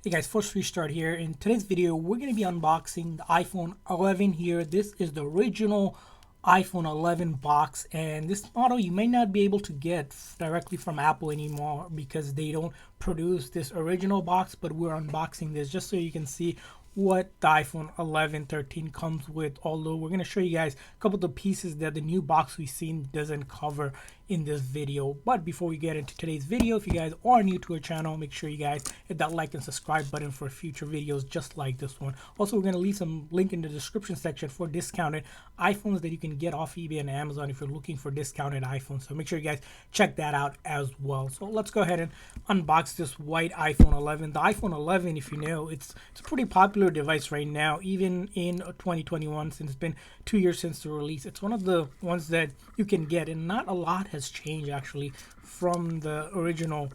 Hey guys, ForceRestart here. In today's video, we're going to be unboxing the iPhone 11 here. This is the original iPhone 11 box, and this model you may not be able to get directly from Apple anymore because they don't produce this original box, but we're unboxing this just so you can see what the iPhone 11, 13 comes with, although we're going to show you guys a couple of the pieces that the new box we've seen doesn't cover in this video. But before we get into today's video, if you guys are new to our channel, make sure you guys hit that like and subscribe button for future videos just like this one. Also, we're going to leave some link in the description section for discounted iPhones that you can get off eBay and Amazon if you're looking for discounted iPhones, so make sure you guys check that out as well. So let's go ahead and unbox this white iPhone 11. The iPhone 11, if you know, it's a pretty popular device right now, even in 2021, since it's been 2 years since the release. It's one of the ones that you can get, and not a lot has changed actually from the original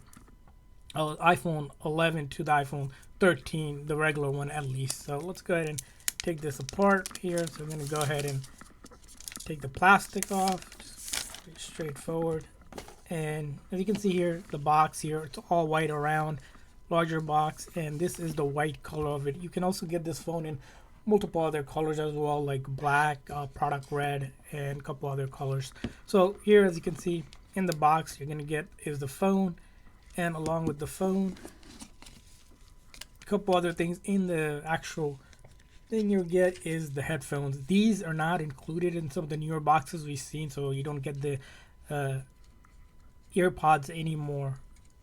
iPhone 11 to the iPhone 13, the regular one at least. So let's go ahead and take this apart here. So I'm going to go ahead and take the plastic off, just straightforward. And as you can see here, the box here, it's all white around, larger box, and this is the white color of it. You can also get this phone in multiple other colors as well, like black, product red, and a couple other colors. So here, as you can see in the box, you're gonna get is the phone, and along with the phone, a couple other things in the actual thing you'll get is the headphones. These are not included in some of the newer boxes we've seen, so you don't get the earpods anymore.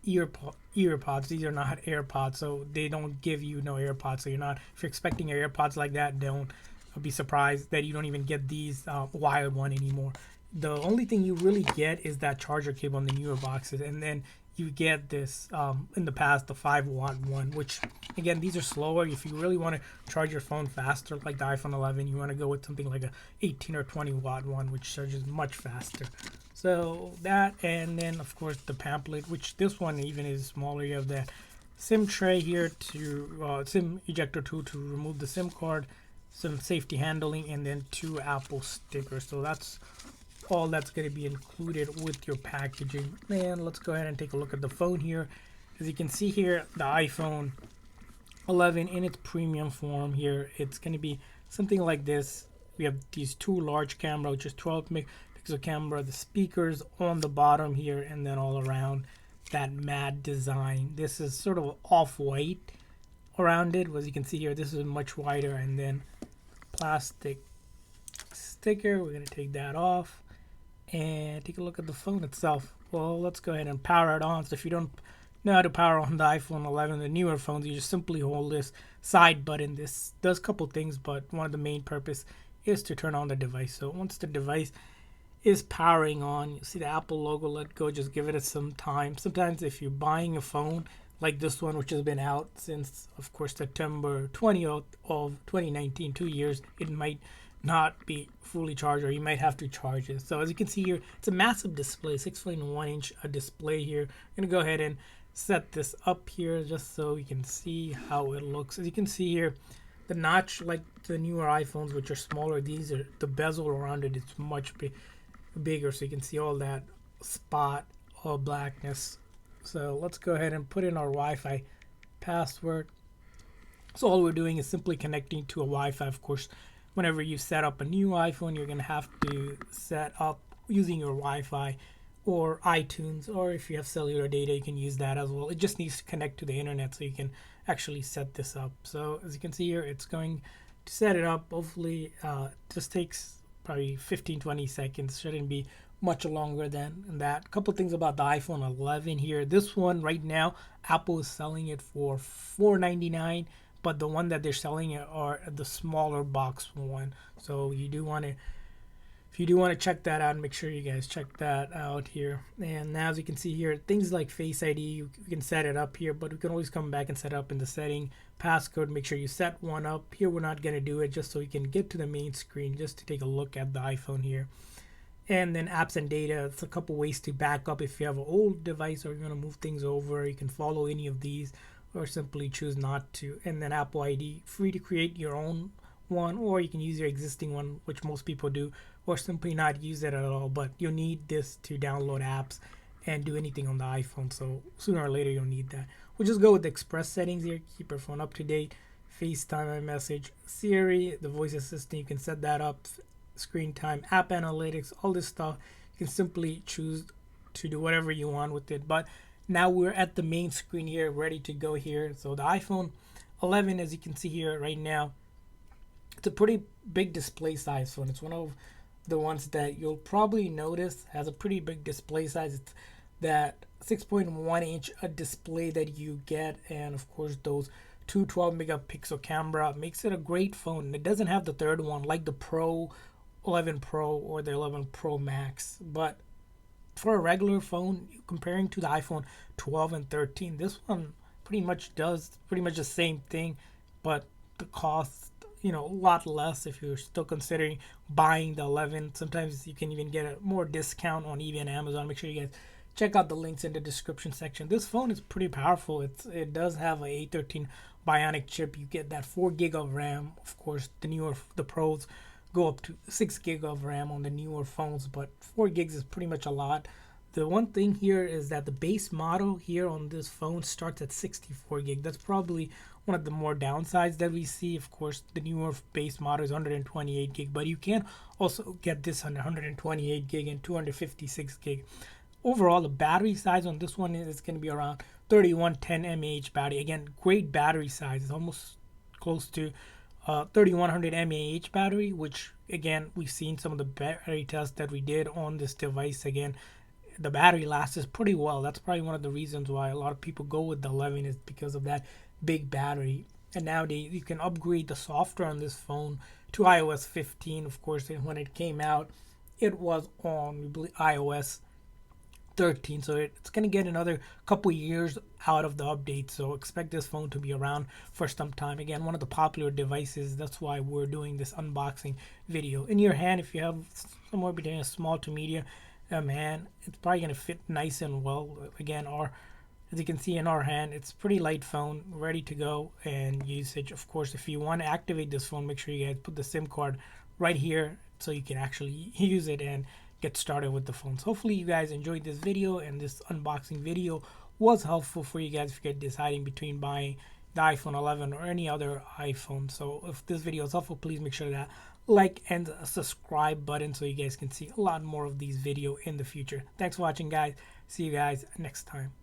Earpods, these are not AirPods, so they don't give you no AirPods. So you're not, if you're expecting your AirPods like that, don't be surprised that you don't even get these wired one anymore. The only thing you really get is that charger cable on the newer boxes, and then you get this in the past, the 5-watt one, which again, these are slower. If you really want to charge your phone faster like the iPhone 11, you want to go with something like a 18 or 20-watt one, which charges much faster. So that, and then of course the pamphlet, which this one even is smaller. You have that SIM tray here to SIM ejector tool to remove the SIM card, some safety handling, and then 2 Apple stickers. So that's all that's going to be included with your packaging. And let's go ahead and take a look at the phone here. As you can see here, the iPhone 11 in its premium form here, it's going to be something like this. We have these 2 large camera, which is 12 megapixel camera, the speakers on the bottom here, and then all around that matte design. This is sort of off-white around it. As you can see here, this is much wider, and then plastic sticker. We're going to take that off and take a look at the phone itself. Well, let's go ahead and power it on. So if you don't know how to power on the iPhone 11, the newer phones, you just simply hold this side button. This does a couple things, but one of the main purpose is to turn on the device. So once the device is powering on, you see the Apple logo, let go, just give it some time. Sometimes if you're buying a phone like this one, which has been out since, of course, September 20th of 2019, 2 years, it might not be fully charged, or you might have to charge it. So as you can see here, it's a massive display, 6.1-inch display here. I'm gonna go ahead and set this up here just so you can see how it looks. As you can see here, the notch, like the newer iPhones, which are smaller, these are the bezel around it, it's much bigger, so you can see all that spot or blackness. So let's go ahead and put in our Wi-Fi password. So all we're doing is simply connecting to a Wi-Fi. Of course, whenever you set up a new iPhone, you're gonna have to set up using your Wi-Fi or iTunes, or if you have cellular data, you can use that as well. It just needs to connect to the internet so you can actually set this up. So as you can see here, it's going to set it up. Hopefully just takes probably 15-20 seconds. Shouldn't be much longer than that. A couple things about the iPhone 11 here. This one right now, Apple is selling it for $499, but the one that they're selling it are the smaller box one. So you do want to, if you do want to check that out, make sure you guys check that out here. And now, as you can see here, things like Face ID, you can set it up here, but we can always come back and set up in the setting. Passcode, make sure you set one up. Here we're not going to do it, just so you can get to the main screen just to take a look at the iPhone here. And then apps and data, it's a couple ways to back up if you have an old device or you're going to move things over. You can follow any of these or simply choose not to. And then Apple ID, free to create your own one, or you can use your existing one, which most people do, or simply not use it at all. But you'll need this to download apps and do anything on the iPhone. So sooner or later you'll need that. We'll just go with the express settings here. Keep your phone up to date. FaceTime, iMessage, Siri, the voice assistant. You can set that up. Screen time, app analytics, all this stuff. You can simply choose to do whatever you want with it. But now we're at the main screen here, ready to go here. So the iPhone 11, as you can see here right now, it's a pretty big display size phone. It's one of the ones that you'll probably notice has a pretty big display size. It's that 6.1 inch display that you get, and of course those 212 megapixel camera makes it a great phone. It doesn't have the third one like the Pro 11 Pro or the 11 Pro Max, but for a regular phone, comparing to the iPhone 12 and 13, this one pretty much does pretty much the same thing, but the cost, a lot less if you're still considering buying the 11. Sometimes you can even get a more discount on eBay and Amazon. Make sure you guys check out the links in the description section. This phone is pretty powerful. It does have a A13 Bionic chip. You get that 4 gig of RAM. Of course, the Pros go up to 6 gig of RAM on the newer phones, but 4 gigs is pretty much a lot. The one thing here is that the base model here on this phone starts at 64 gig. That's probably one of the more downsides that we see. Of course, the newer base model is 128 gig, but you can also get this on 128 gig and 256 gig. Overall, the battery size on this one is going to be around 3110 mAh battery. Again, great battery size. It's almost close to 3100 mAh battery, which again, we've seen some of the battery tests that we did on this device. Again, the battery lasts pretty well. That's probably one of the reasons why a lot of people go with the 11 is because of that big battery. And nowadays, you can upgrade the software on this phone to iOS 15. Of course, when it came out, it was on iOS 13, so it's going to get another couple years out of the update, so expect this phone to be around for some time. Again, one of the popular devices. That's why we're doing this unboxing video. In your hand, if you have somewhere between a small to medium hand, it's probably going to fit nice and well. Again, as you can see in our hand, it's pretty light phone, ready to go and usage. Of course, if you want to activate this phone, make sure you guys put the SIM card right here so you can actually use it and get started with the phones. Hopefully you guys enjoyed this video, and this unboxing video was helpful for you guys if you're deciding between buying the iPhone 11 or any other iPhone. So if this video is helpful, please make sure that like and subscribe button so you guys can see a lot more of these videos in the future. Thanks for watching, guys. See you guys next time.